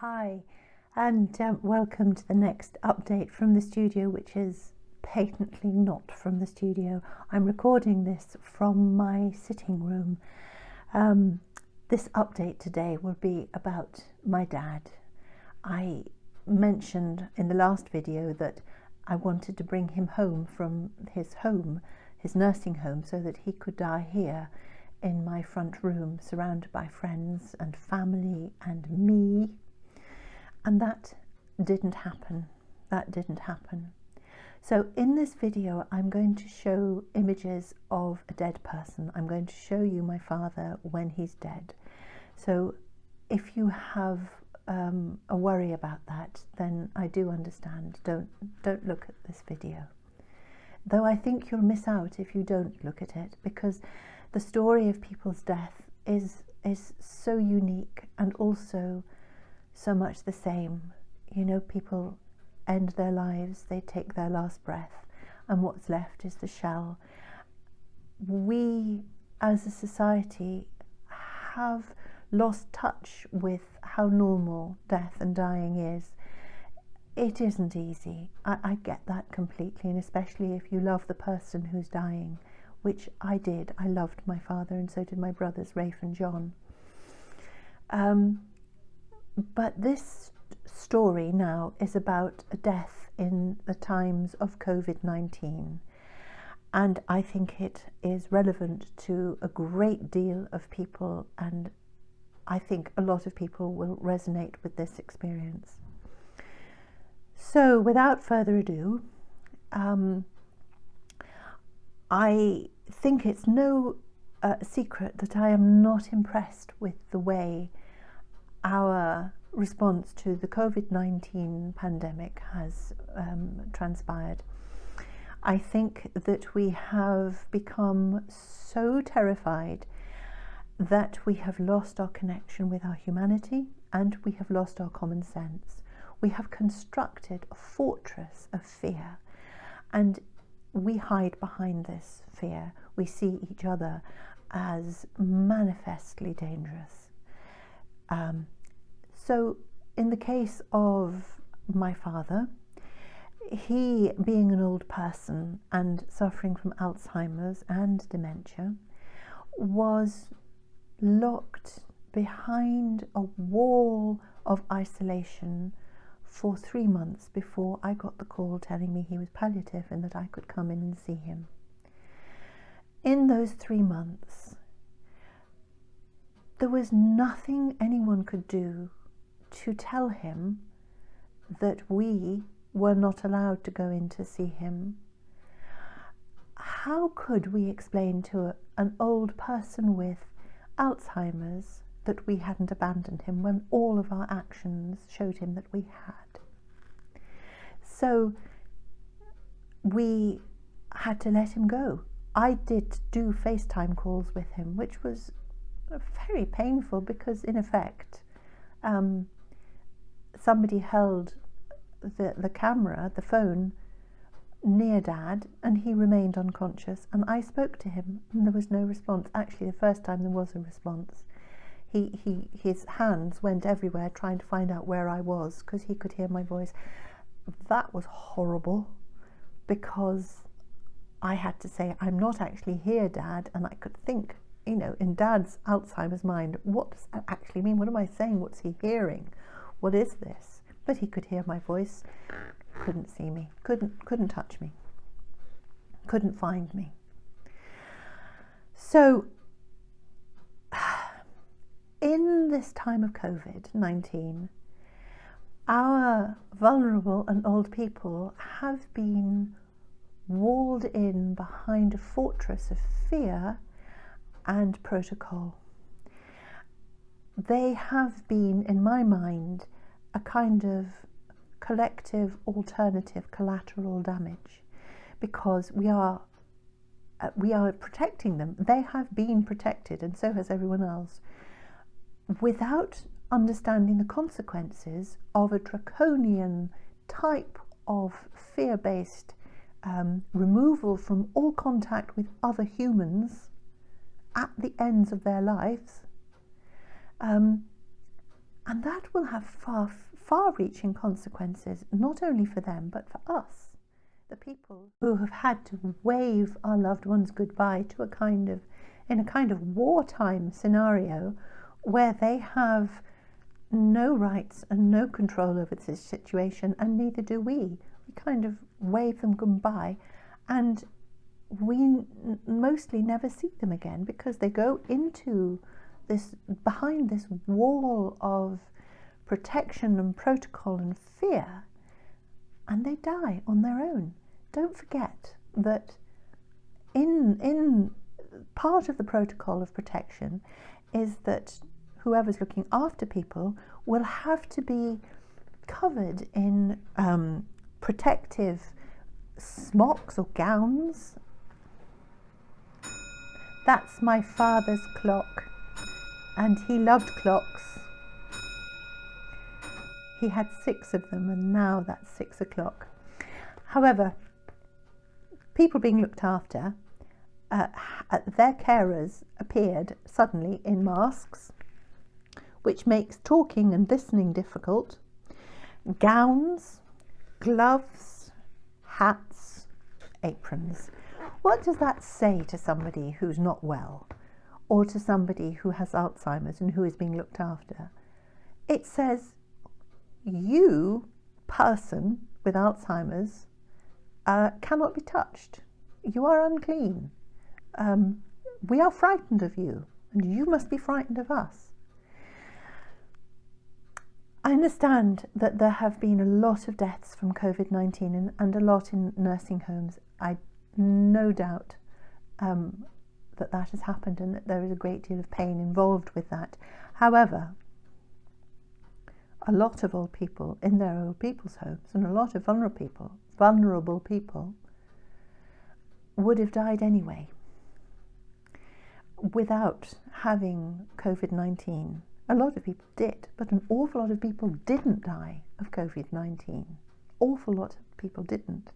Hi, and welcome to the next update from the studio, which is patently not from the studio. I'm recording this from my sitting room. This update today will be about my dad. I mentioned in the last video that I wanted to bring him home from his home, his nursing home, so that he could die here in my front room, surrounded by friends and family and me. And that didn't happen. So in this video, I'm going to show images of a dead person. I'm going to show you my father when he's dead. So if you have a worry about that, then I do understand. Don't look at this video. Though I think you'll miss out if you don't look at it, because the story of people's death is so unique and also so much the same. You know, people end their lives, they take their last breath, and what's left is the shell. We as a society have lost touch with how normal death and dying is. It isn't easy. I get that completely, and especially if you love the person who's dying, which I did. I loved my father, and so did my brothers Rafe and John. But this story now is about a death in the times of COVID-19, and I think it is relevant to a great deal of people, and I think a lot of people will resonate with this experience. So without further ado, I think it's no secret that I am not impressed with the way our response to the COVID-19 pandemic has transpired. I think that we have become so terrified that we have lost our connection with our humanity, and we have lost our common sense. We have constructed a fortress of fear, and we hide behind this fear. We see each other as manifestly dangerous. So in the case of my father, he, being an old person and suffering from Alzheimer's and dementia, was locked behind a wall of isolation for 3 months before I got the call telling me he was palliative and that I could come in and see him. In those 3 months, there was nothing anyone could do to tell him that we were not allowed to go in to see him. How could we explain to an old person with Alzheimer's that we hadn't abandoned him when all of our actions showed him that we had? So we had to let him go. I did do FaceTime calls with him, which was very painful because, in effect, somebody held the camera, the phone, near Dad, and he remained unconscious, and I spoke to him and there was no response. Actually, the first time there was a response. His hands went everywhere trying to find out where I was because he could hear my voice. That was horrible, because I had to say, I'm not actually here, Dad, and I could think, you know, in Dad's Alzheimer's mind, what does that actually mean? What am I saying? What's he hearing? What is this? But he could hear my voice, couldn't see me, couldn't touch me, couldn't find me. So in this time of COVID-19, our vulnerable and old people have been walled in behind a fortress of fear and protocol. They have been, in my mind, a kind of collective alternative collateral damage, because we are protecting them. They have been protected, and so has everyone else, without understanding the consequences of a draconian type of fear-based removal from all contact with other humans at the ends of their lives, And that will have far-reaching consequences, not only for them, but for us, the people who have had to wave our loved ones goodbye to in a kind of wartime scenario where they have no rights and no control over this situation, and neither do we. We kind of wave them goodbye, and we mostly never see them again because they go into behind this wall of protection and protocol and fear, and they die on their own. Don't forget that in part of the protocol of protection is that whoever's looking after people will have to be covered in protective smocks or gowns. That's my father's clock, and he loved clocks. He had 6 of them, and now that's 6 o'clock. However, people being looked after, their carers appeared suddenly in masks, which makes talking and listening difficult. Gowns, gloves, hats, aprons. What does that say to somebody who's not well, or to somebody who has Alzheimer's and who is being looked after? It says, you, person with Alzheimer's, cannot be touched. You are unclean. We are frightened of you, and you must be frightened of us. I understand that there have been a lot of deaths from COVID-19 and a lot in nursing homes. I no doubt that has happened, and that there is a great deal of pain involved with that. However, a lot of old people in their old people's homes, and a lot of vulnerable people would have died anyway without having COVID-19. A lot of people did, but an awful lot of people didn't die of COVID-19. Awful lot of people didn't.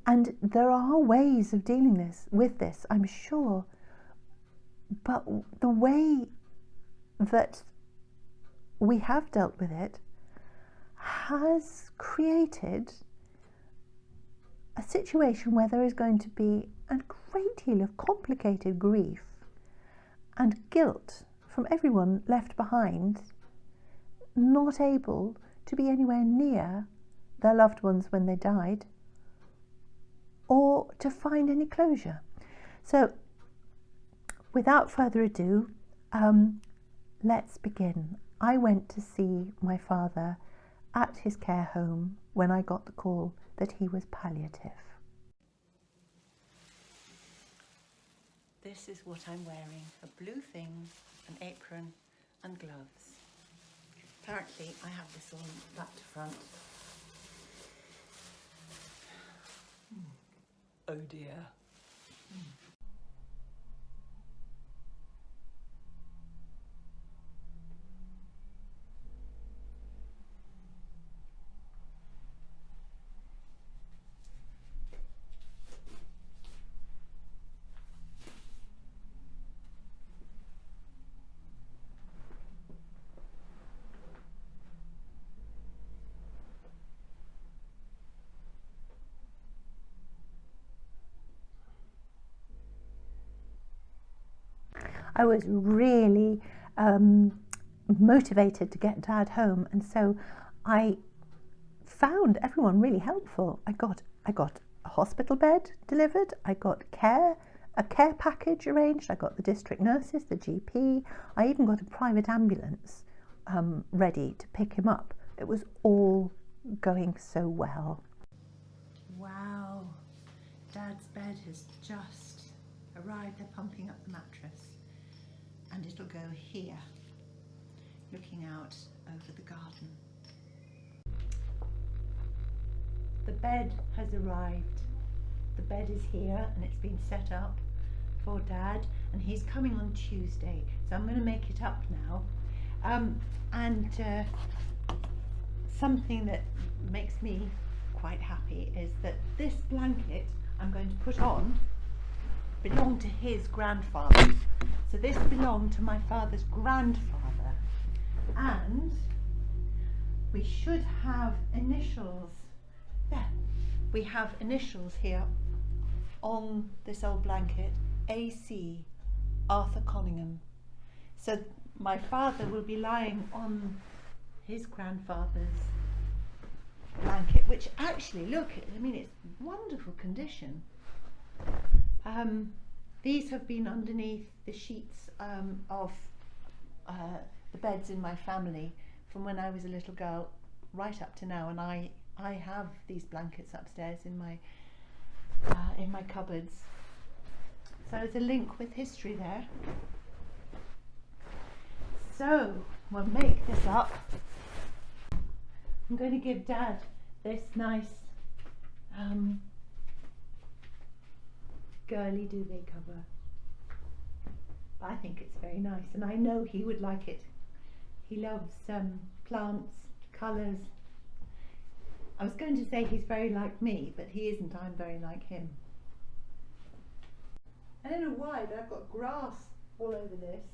And there are ways of dealing with this, I'm sure, but the way that we have dealt with it has created a situation where there is going to be a great deal of complicated grief and guilt from everyone left behind, not able to be anywhere near their loved ones when they died, or to find any closure. So, without further ado, let's begin. I went to see my father at his care home when I got the call that he was palliative. This is what I'm wearing, a blue thing, an apron and gloves. Apparently I have this on back to front. Oh dear. I was really motivated to get Dad home, and so I found everyone really helpful. I got a hospital bed delivered, I got a care package arranged, I got the district nurses, the GP, I even got a private ambulance ready to pick him up. It was all going so well. Wow, Dad's bed has just arrived. They're pumping up the mattress, and it'll go here, looking out over the garden. The bed has arrived. The bed is here and it's been set up for Dad, and he's coming on Tuesday, so I'm going to make it up now. Something that makes me quite happy is that this blanket I'm going to put on belonged to his grandfather. So this belonged to my father's grandfather. And we should have initials. There. We have initials here on this old blanket. AC, Arthur Conyngham. So my father will be lying on his grandfather's blanket, which actually, look, I mean, it's wonderful condition. These have been underneath the sheets of the beds in my family from when I was a little girl right up to now, and I have these blankets upstairs in my cupboards. So there's a link with history there. So we'll make this up. I'm going to give Dad this nice girly duvet cover. But I think it's very nice, and I know he would like it. He loves plants, colours. I was going to say he's very like me, but he isn't. I'm very like him. I don't know why, but I've got grass all over this.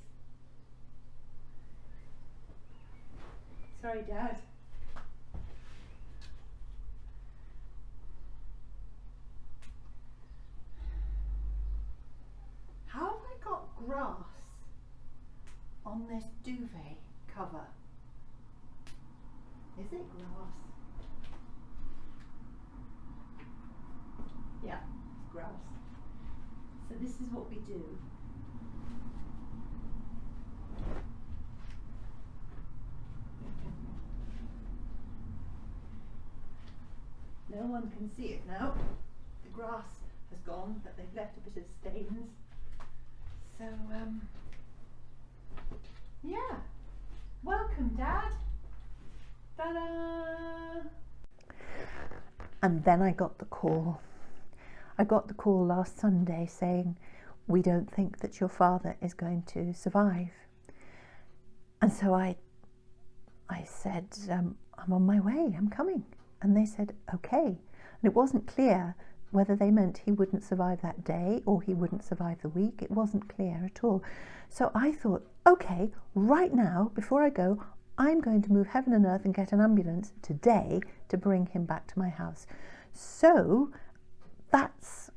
Sorry, Dad. How have I got grass on this duvet cover? Is it grass? Yeah, it's grass. So this is what we do. No one can see it now. The grass has gone, but they've left a bit of stains. So, yeah. Welcome, Dad. Ta-da! And then I got the call. I got the call last Sunday saying, we don't think that your father is going to survive. And so I said, I'm on my way, I'm coming. And they said, okay. And it wasn't clear whether they meant he wouldn't survive that day or he wouldn't survive the week. It wasn't clear at all. So I thought, okay, right now, before I go, I'm going to move heaven and earth and get an ambulance today to bring him back to my house. So that's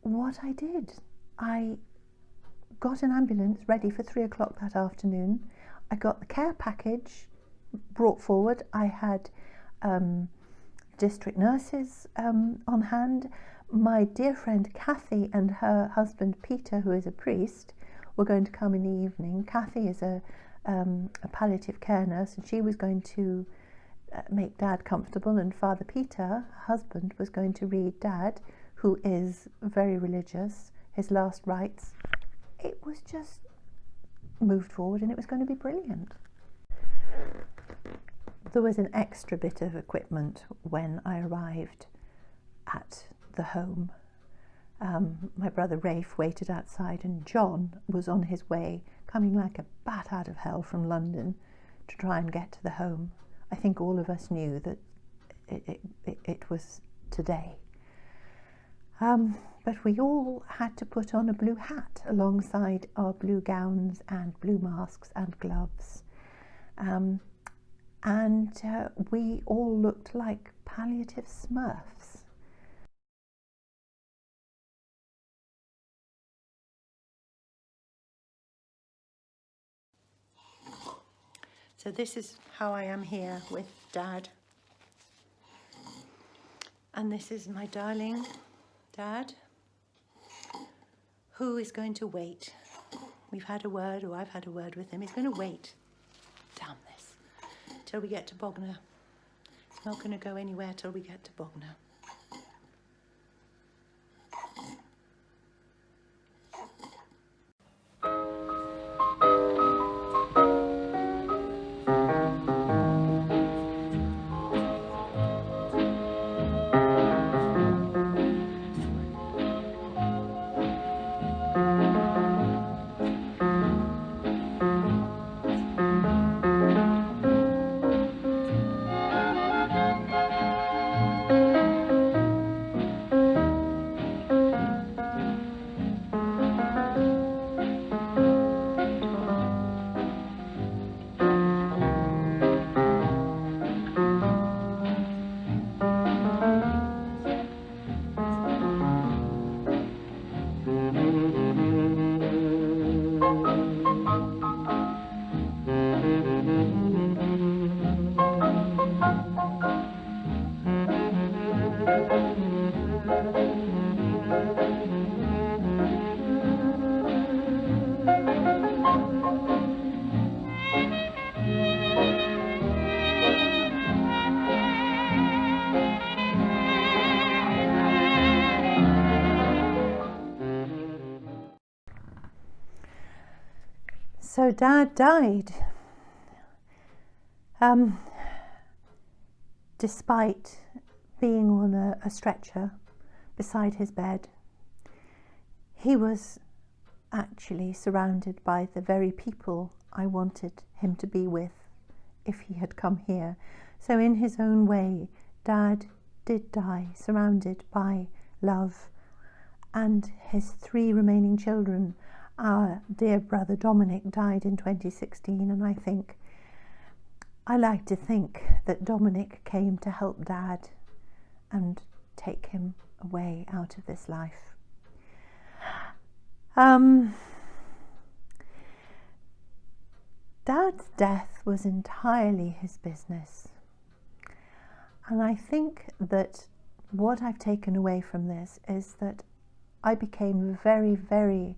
what I did. I got an ambulance ready for 3 o'clock that afternoon. I got the care package brought forward. I had district nurses on hand. My dear friend Kathy and her husband Peter, who is a priest, were going to come in the evening. Kathy is a palliative care nurse, and she was going to make Dad comfortable, and Father Peter, her husband, was going to read Dad, who is very religious, his last rites. It was just moved forward, and it was going to be brilliant. There was an extra bit of equipment when I arrived at the home. My brother Rafe waited outside, and John was on his way, coming like a bat out of hell from London to try and get to the home. I think all of us knew that it was today. But we all had to put on a blue hat alongside our blue gowns and blue masks and gloves. And we all looked like palliative smurfs. So this is how I am here with Dad. And this is my darling Dad, who is going to wait. We've had a word, or I've had a word with him. He's going to wait down this till we get to Bognor. It's not going to go anywhere till we get to Bognor. So Dad died. Despite being on a stretcher beside his bed, he was actually surrounded by the very people I wanted him to be with if he had come here. So in his own way, Dad did die, surrounded by love, and his 3 remaining children. Our dear brother Dominic died in 2016, and I like to think that Dominic came to help Dad and take him away out of this life. Dad's death was entirely his business, and I think that what I've taken away from this is that I became very, very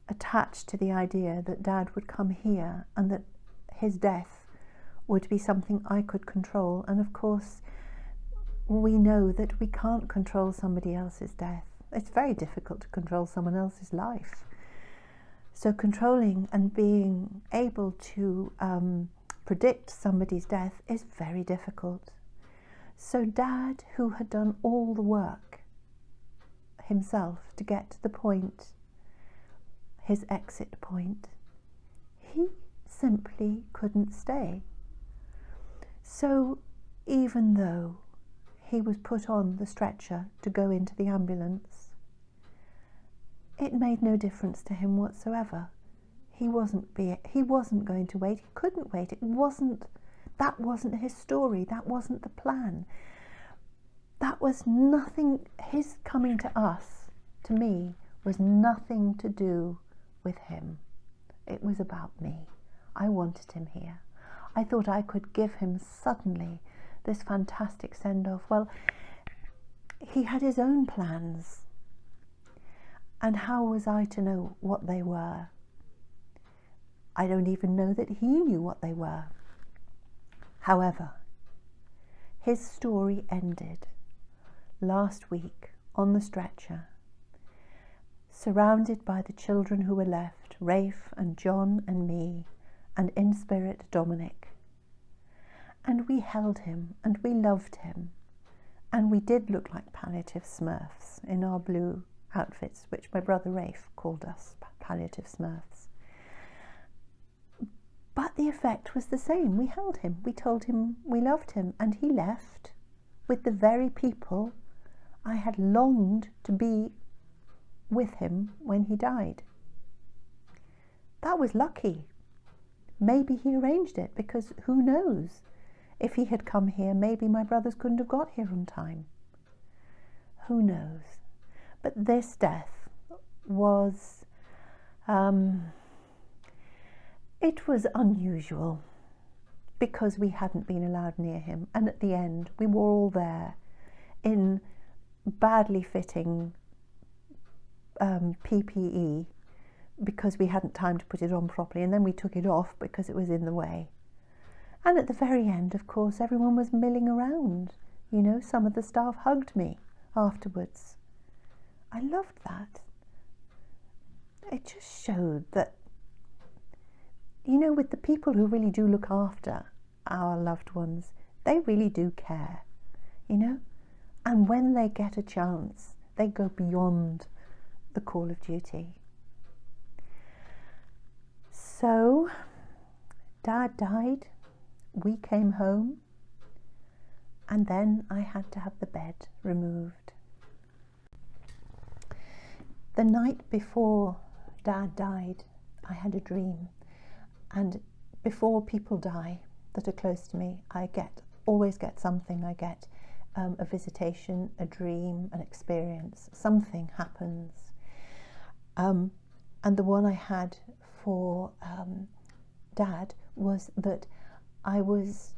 attached to the idea that Dad would come here and that his death would be something I could control. And of course, we know that we can't control somebody else's death. It's very difficult to control someone else's life. So controlling and being able to predict somebody's death is very difficult. So Dad, who had done all the work himself to get to the point, his exit point, he simply couldn't stay. So even though he was put on the stretcher to go into the ambulance, it made no difference to him whatsoever. He wasn't going to wait. He couldn't wait. That wasn't his story. That wasn't the plan. That was nothing. His coming to us, to me, was nothing to do with him. It was about me. I wanted him here. I thought I could give him suddenly this fantastic send-off. Well, he had his own plans. And how was I to know what they were? I don't even know that he knew what they were. However, his story ended last week on the stretcher, surrounded by the children who were left, Rafe and John and me, and in spirit Dominic. And we held him and we loved him, and we did look like palliative smurfs in our blue outfits, which my brother Rafe called us palliative smurfs. But the effect was the same. We held him, we told him we loved him, and he left with the very people I had longed to be with him when he died. That was lucky. Maybe he arranged it, because who knows? If he had come here, maybe my brothers couldn't have got here on time. Who knows? But this death was, it was unusual because we hadn't been allowed near him. And at the end, we were all there in badly fitting PPE because we hadn't time to put it on properly. And then we took it off because it was in the way. And at the very end, of course, everyone was milling around. You know, some of the staff hugged me afterwards. I loved that. It just showed that, you know, with the people who really do look after our loved ones, they really do care, you know? And when they get a chance, they go beyond the call of duty. So, Dad died. We came home, and then I had to have the bed removed. The night before Dad died, I had a dream, and before people die that are close to me, I always get something. I get a visitation, a dream, an experience. Something happens. And the one I had for Dad was that I was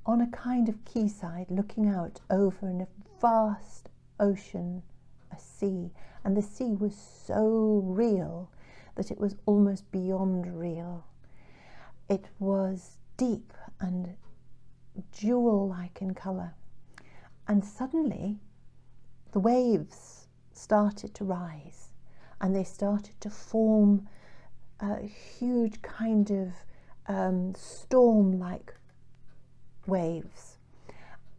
on a kind of quayside looking out over in a vast ocean, a sea, and the sea was so real that it was almost beyond real. It was deep and jewel-like in colour, and suddenly the waves started to rise and they started to form huge kind of storm-like waves,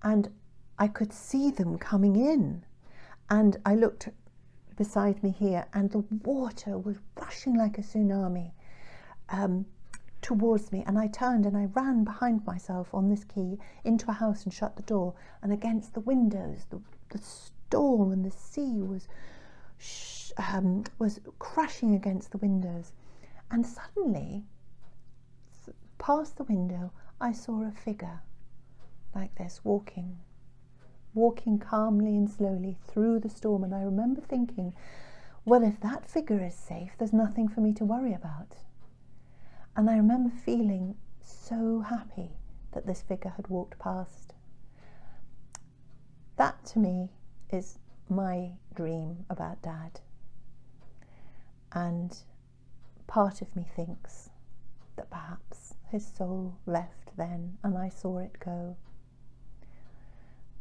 and I could see them coming in, and I looked beside me here and the water was rushing like a tsunami towards me, and I turned and I ran behind myself on this key into a house and shut the door, and against the windows the storm and the sea was crashing against the windows, and suddenly past the window I saw a figure like this walking calmly and slowly through the storm, and I remember thinking, well, if that figure is safe, there's nothing for me to worry about. And I remember feeling so happy that this figure had walked past. That to me is my dream about Dad. And part of me thinks that perhaps his soul left then and I saw it go.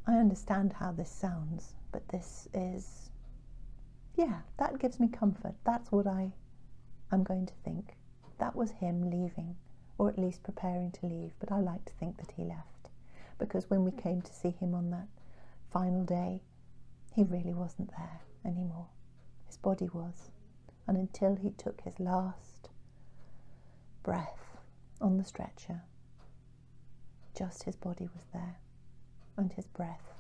I understand how this sounds, but this is, yeah, that gives me comfort. That's what I'm going to think. That was him leaving, or at least preparing to leave, but I like to think that he left, because when we came to see him on that final day, he really wasn't there anymore. His body was, and until he took his last breath on the stretcher, just his body was there, and his breath.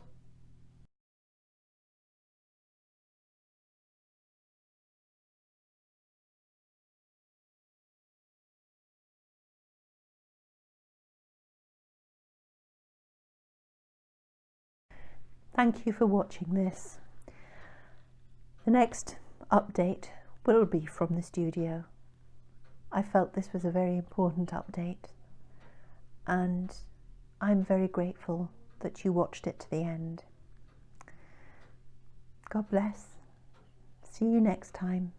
Thank you for watching this. The next update will be from the studio. I felt this was a very important update, and I'm very grateful that you watched it to the end. God bless. See you next time.